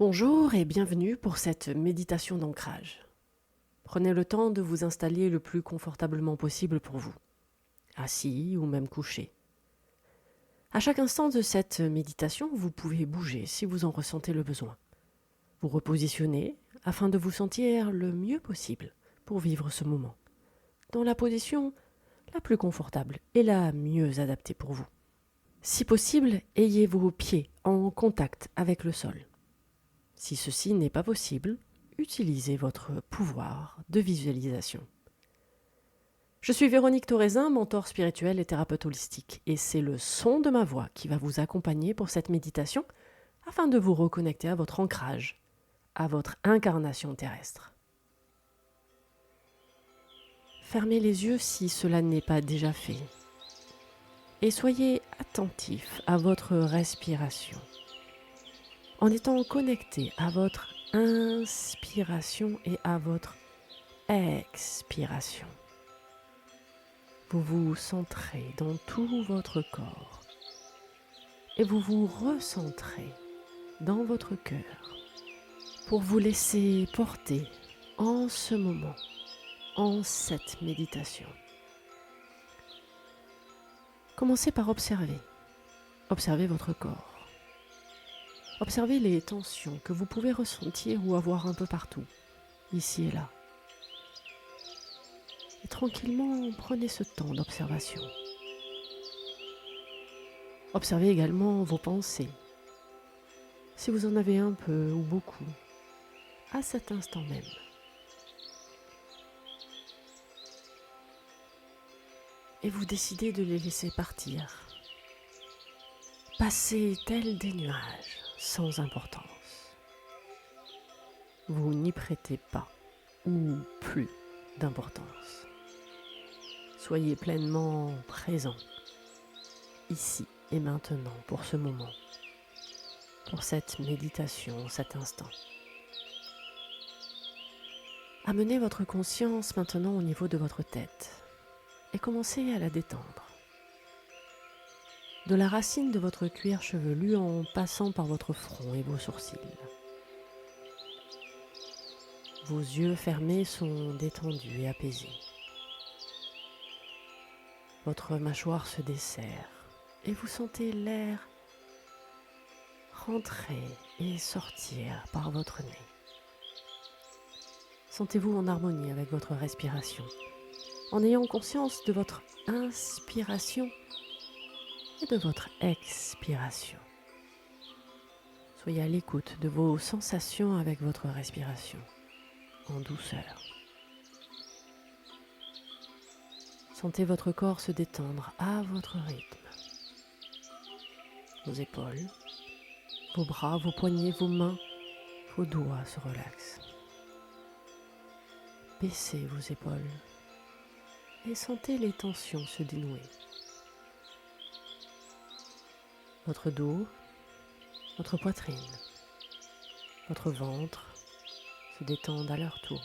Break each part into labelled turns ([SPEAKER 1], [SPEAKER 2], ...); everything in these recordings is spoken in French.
[SPEAKER 1] Bonjour et bienvenue pour cette méditation d'ancrage. Prenez le temps de vous installer le plus confortablement possible pour vous, assis ou même couché. À chaque instant de cette méditation, vous pouvez bouger si vous en ressentez le besoin. Vous repositionnez afin de vous sentir le mieux possible pour vivre ce moment, dans la position la plus confortable et la mieux adaptée pour vous. Si possible, ayez vos pieds en contact avec le sol. Si ceci n'est pas possible, utilisez votre pouvoir de visualisation. Je suis Véronique Thorezin, mentor spirituel et thérapeute holistique, et c'est le son de ma voix qui va vous accompagner pour cette méditation afin de vous reconnecter à votre ancrage, à votre incarnation terrestre. Fermez les yeux si cela n'est pas déjà fait, et soyez attentif à votre respiration, en étant connecté à votre inspiration et à votre expiration. Vous vous centrez dans tout votre corps et vous vous recentrez dans votre cœur pour vous laisser porter en ce moment, en cette méditation. Commencez par observer. Observez votre corps. Observez les tensions que vous pouvez ressentir ou avoir un peu partout, ici et là. Et tranquillement, prenez ce temps d'observation. Observez également vos pensées, si vous en avez un peu ou beaucoup, à cet instant même. Et vous décidez de les laisser partir, passer tels des nuages, sans importance. Vous n'y prêtez pas ou plus d'importance. Soyez pleinement présent, ici et maintenant, pour ce moment, pour cette méditation, cet instant. Amenez votre conscience maintenant au niveau de votre tête et commencez à la détendre. De la racine de votre cuir chevelu en passant par votre front et vos sourcils. Vos yeux fermés sont détendus et apaisés. Votre mâchoire se desserre et vous sentez l'air rentrer et sortir par votre nez. Sentez-vous en harmonie avec votre respiration, en ayant conscience de votre inspiration et de votre expiration. Soyez à l'écoute de vos sensations avec votre respiration, en douceur. Sentez votre corps se détendre à votre rythme. Vos épaules, vos bras, vos poignets, vos mains, vos doigts se relaxent. Baissez vos épaules et sentez les tensions se dénouer. Votre dos, votre poitrine, votre ventre se détendent à leur tour.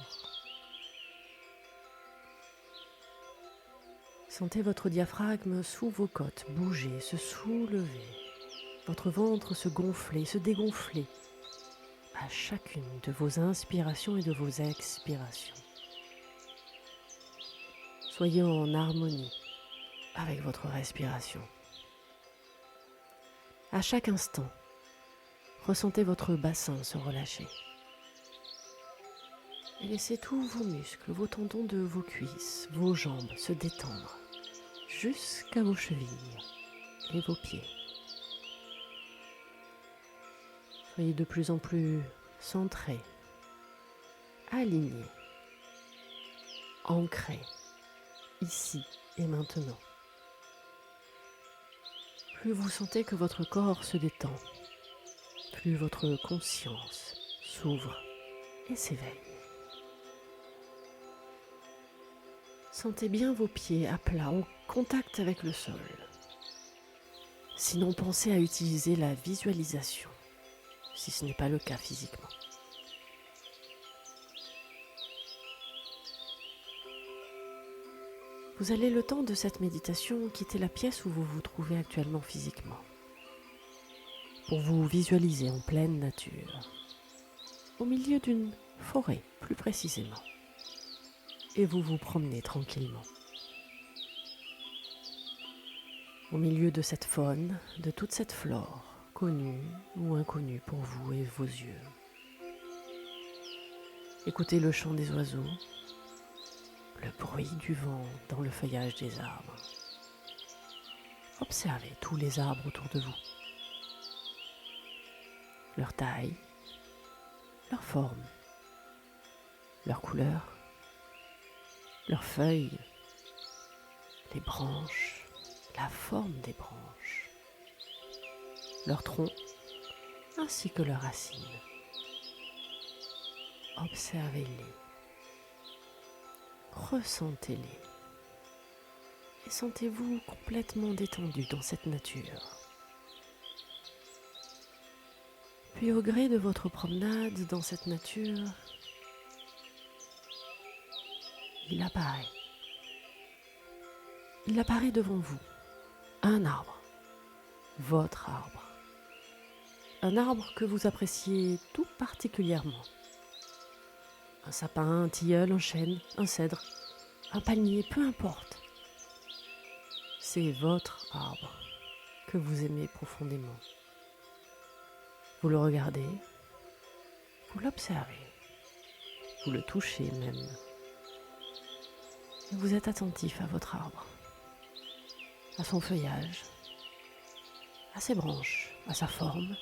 [SPEAKER 1] Sentez votre diaphragme sous vos côtes bouger, se soulever, votre ventre se gonfler, se dégonfler à chacune de vos inspirations et de vos expirations. Soyez en harmonie avec votre respiration. À chaque instant, ressentez votre bassin se relâcher. Et laissez tous vos muscles, vos tendons de vos cuisses, vos jambes se détendre jusqu'à vos chevilles et vos pieds. Soyez de plus en plus centrés, alignés, ancrés, ici et maintenant. Plus vous sentez que votre corps se détend, plus votre conscience s'ouvre et s'éveille. Sentez bien vos pieds à plat, en contact avec le sol. Sinon, pensez à utiliser la visualisation, si ce n'est pas le cas physiquement. Vous allez le temps de cette méditation quitter la pièce où vous vous trouvez actuellement physiquement, pour vous visualiser en pleine nature, au milieu d'une forêt plus précisément, et vous vous promenez tranquillement. Au milieu de cette faune, de toute cette flore, connue ou inconnue pour vous et vos yeux. Écoutez le chant des oiseaux, le bruit du vent dans le feuillage des arbres. Observez tous les arbres autour de vous. Leur taille, leur forme, leur couleur, leurs feuilles, les branches, la forme des branches, leur tronc ainsi que leurs racines. Observez-les, ressentez-les et sentez-vous complètement détendu dans cette nature. Puis au gré de votre promenade dans cette nature, il apparaît devant vous, un arbre, votre arbre. Un arbre que vous appréciez tout particulièrement. Un sapin, un tilleul, un chêne, un cèdre, un palmier, peu importe. C'est votre arbre que vous aimez profondément. Vous le regardez, vous l'observez, vous le touchez même. Et vous êtes attentif à votre arbre, à son feuillage, à ses branches, à sa forme,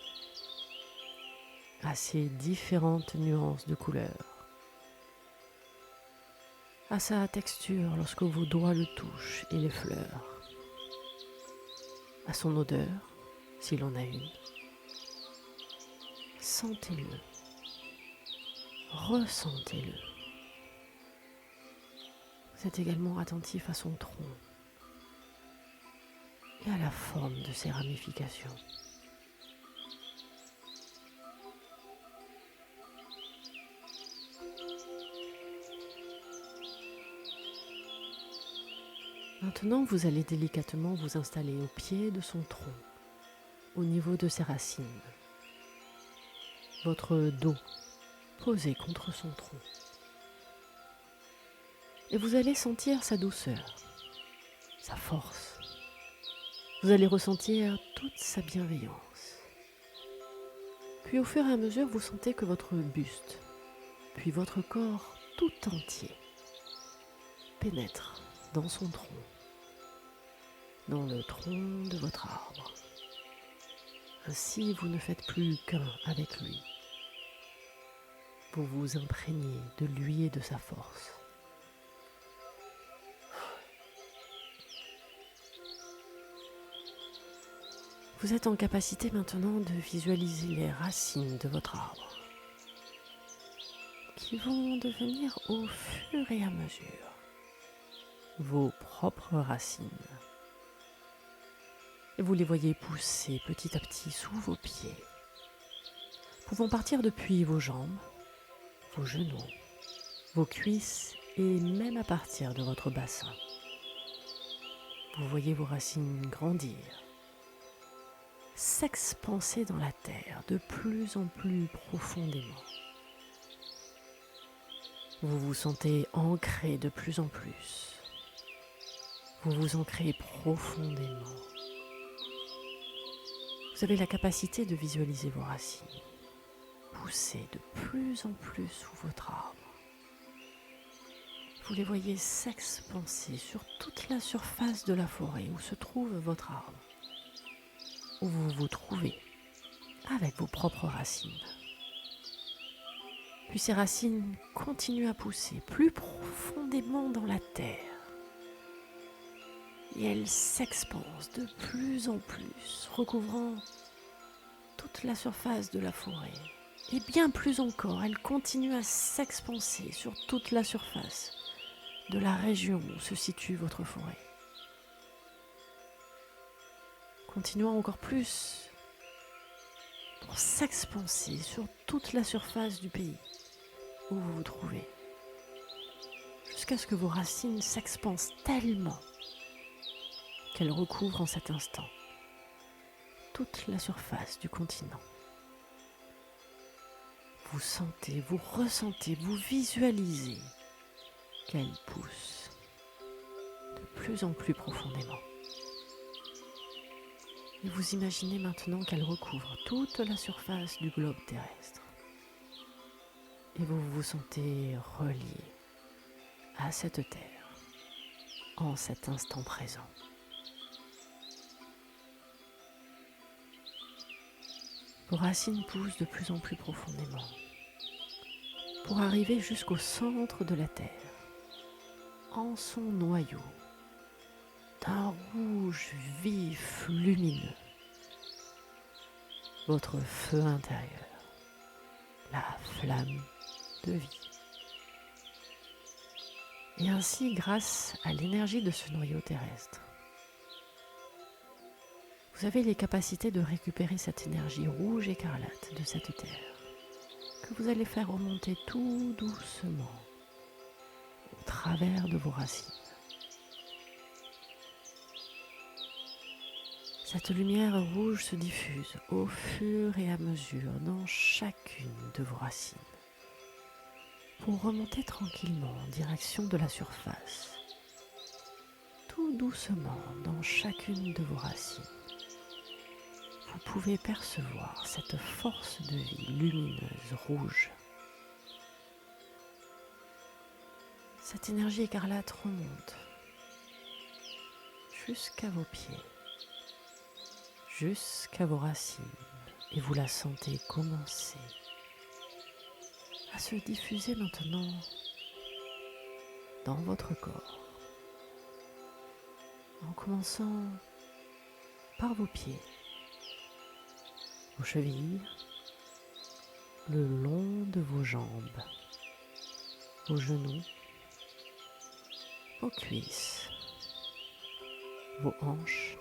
[SPEAKER 1] à ses différentes nuances de couleurs, à sa texture lorsque vos doigts le touchent et l'effleurent, à son odeur, s'il en a une. Sentez-le, ressentez-le. Vous êtes également attentif à son tronc et à la forme de ses ramifications. Maintenant, vous allez délicatement vous installer au pied de son tronc, au niveau de ses racines. Votre dos posé contre son tronc. Et vous allez sentir sa douceur, sa force. Vous allez ressentir toute sa bienveillance. Puis au fur et à mesure, vous sentez que votre buste, puis votre corps tout entier, pénètre dans son tronc, dans le tronc de votre arbre. Ainsi, vous ne faites plus qu'un avec lui. Vous vous imprégnez de lui et de sa force. Vous êtes en capacité maintenant de visualiser les racines de votre arbre qui vont devenir au fur et à mesure vos propres racines. Et vous les voyez pousser petit à petit sous vos pieds, pouvant partir depuis vos jambes, vos genoux, vos cuisses et même à partir de votre bassin. Vous voyez vos racines grandir, s'expanser dans la terre de plus en plus profondément. Vous vous sentez ancré de plus en plus. Vous vous ancrez profondément. Vous avez la capacité de visualiser vos racines pousser de plus en plus sous votre arbre. Vous les voyez s'expanser sur toute la surface de la forêt où se trouve votre arbre, où vous vous trouvez avec vos propres racines. Puis ces racines continuent à pousser plus profondément dans la terre. Et elles s'expansent de plus en plus, recouvrant toute la surface de la forêt. Et bien plus encore, elles continuent à s'expanser sur toute la surface de la région où se situe votre forêt. Continuant encore plus pour s'expanser sur toute la surface du pays où vous vous trouvez, jusqu'à ce que vos racines s'expansent tellement qu'elles recouvrent en cet instant toute la surface du continent. vous sentez, vous ressentez, vous visualisez qu'elle pousse de plus en plus profondément. Et vous imaginez maintenant qu'elle recouvre toute la surface du globe terrestre. Et vous vous sentez relié à cette terre en cet instant présent. Vos racines poussent de plus en plus profondément pour arriver jusqu'au centre de la terre, en son noyau, d'un rouge vif lumineux. Votre feu intérieur, la flamme de vie. Et ainsi, grâce à l'énergie de ce noyau terrestre, vous avez les capacités de récupérer cette énergie rouge écarlate de cette terre, que vous allez faire remonter tout doucement au travers de vos racines. Cette lumière rouge se diffuse au fur et à mesure dans chacune de vos racines pour remonter tranquillement en direction de la surface, tout doucement dans chacune de vos racines. Vous pouvez percevoir cette force de vie lumineuse rouge. Cette énergie écarlate remonte jusqu'à vos pieds, jusqu'à vos racines, et vous la sentez commencer à se diffuser maintenant dans votre corps, en commençant par vos pieds, vos chevilles, le long de vos jambes, vos genoux, vos cuisses, vos hanches.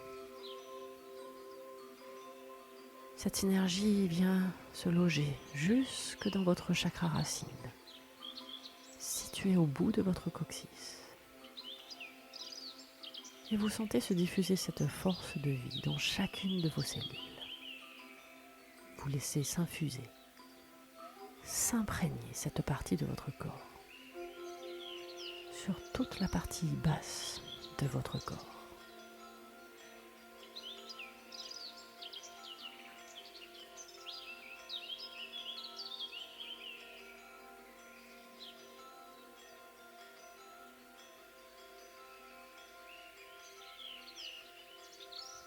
[SPEAKER 1] Cette énergie vient se loger jusque dans votre chakra racine, situé au bout de votre coccyx. Et vous sentez se diffuser cette force de vie dans chacune de vos cellules. Vous laissez s'infuser, s'imprégner cette partie de votre corps, sur toute la partie basse de votre corps.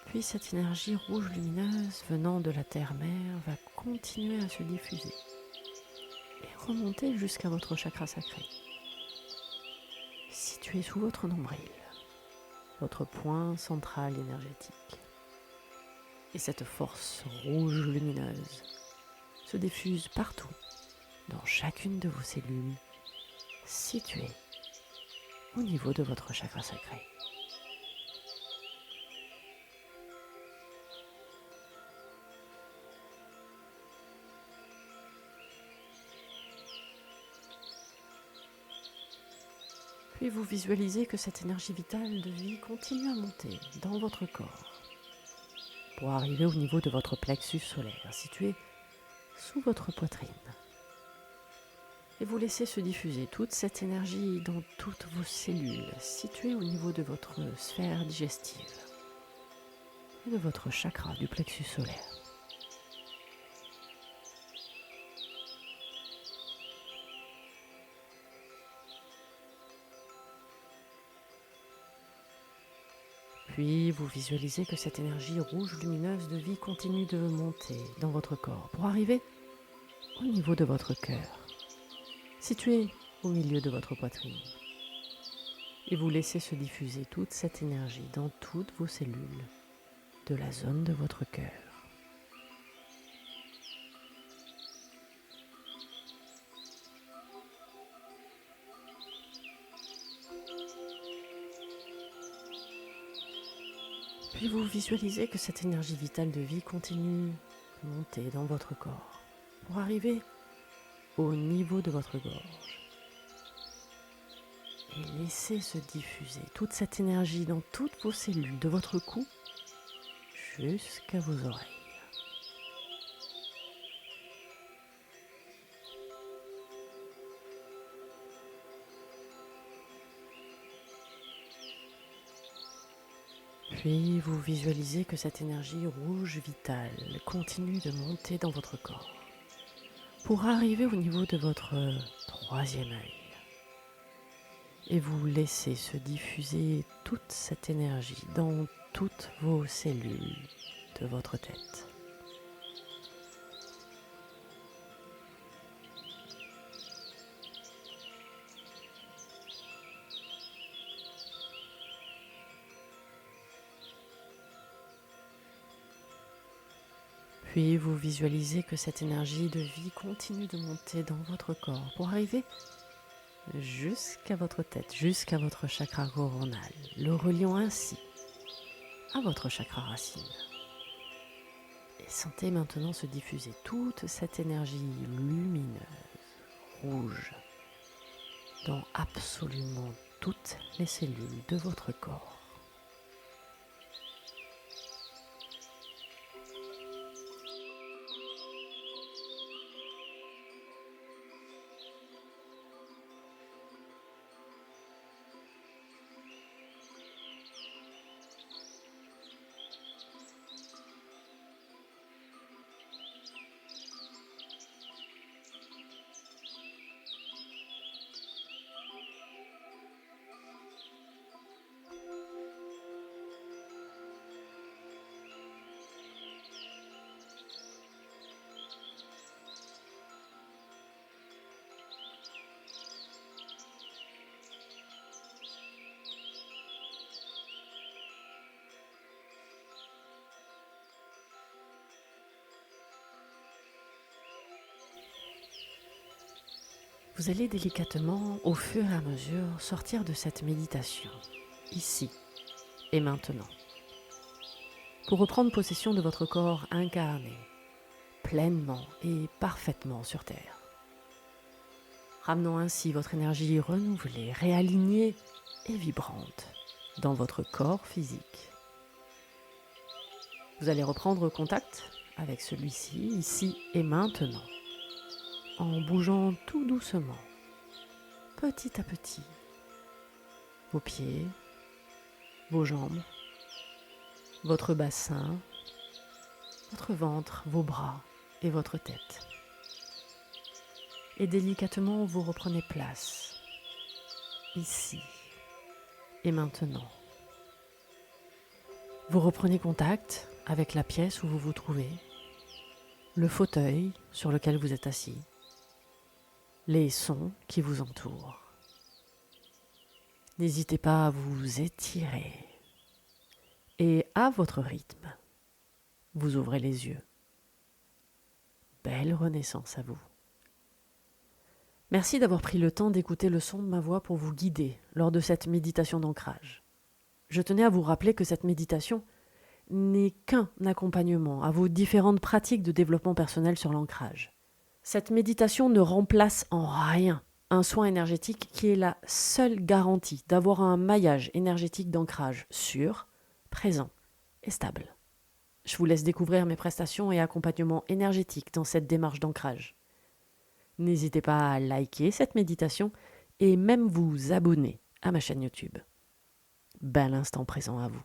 [SPEAKER 1] Puis cette énergie rouge lumineuse venant de la terre-mère va continuer à se diffuser et remonter jusqu'à votre chakra sacré, situé sous votre nombril, votre point central énergétique. Et cette force rouge lumineuse se diffuse partout, dans chacune de vos cellules, situées au niveau de votre chakra sacré. Puis vous visualisez que cette énergie vitale de vie continue à monter dans votre corps pour arriver au niveau de votre plexus solaire, situé sous votre poitrine. Et vous laissez se diffuser toute cette énergie dans toutes vos cellules, situées au niveau de votre sphère digestive et de votre chakra du plexus solaire. Puis vous visualisez que cette énergie rouge lumineuse de vie continue de monter dans votre corps pour arriver au niveau de votre cœur, situé au milieu de votre poitrine. Et vous laissez se diffuser toute cette énergie dans toutes vos cellules de la zone de votre cœur. Puis vous visualisez que cette énergie vitale de vie continue de monter dans votre corps pour arriver au niveau de votre gorge. Et laissez se diffuser toute cette énergie dans toutes vos cellules de votre cou jusqu'à vos oreilles. Puis vous visualisez que cette énergie rouge vitale continue de monter dans votre corps pour arriver au niveau de votre troisième œil. Et vous laissez se diffuser toute cette énergie dans toutes vos cellules de votre tête. Puis vous visualisez que cette énergie de vie continue de monter dans votre corps pour arriver jusqu'à votre tête, jusqu'à votre chakra coronal, le reliant ainsi à votre chakra racine. Et sentez maintenant se diffuser toute cette énergie lumineuse, rouge, dans absolument toutes les cellules de votre corps. Vous allez délicatement, au fur et à mesure, sortir de cette méditation, ici et maintenant, pour reprendre possession de votre corps incarné, pleinement et parfaitement sur Terre, ramenant ainsi votre énergie renouvelée, réalignée et vibrante dans votre corps physique. Vous allez reprendre contact avec celui-ci, ici et maintenant, en bougeant tout doucement, petit à petit, vos pieds, vos jambes, votre bassin, votre ventre, vos bras et votre tête. Et délicatement, vous reprenez place, ici et maintenant. Vous reprenez contact avec la pièce où vous vous trouvez, le fauteuil sur lequel vous êtes assis, les sons qui vous entourent. N'hésitez pas à vous étirer et à votre rythme, vous ouvrez les yeux. Belle renaissance à vous. Merci d'avoir pris le temps d'écouter le son de ma voix pour vous guider lors de cette méditation d'ancrage. Je tenais à vous rappeler que cette méditation n'est qu'un accompagnement à vos différentes pratiques de développement personnel sur l'ancrage. Cette méditation ne remplace en rien un soin énergétique qui est la seule garantie d'avoir un maillage énergétique d'ancrage sûr, présent et stable. Je vous laisse découvrir mes prestations et accompagnements énergétiques dans cette démarche d'ancrage. N'hésitez pas à liker cette méditation et même vous abonner à ma chaîne YouTube. Bel instant présent à vous.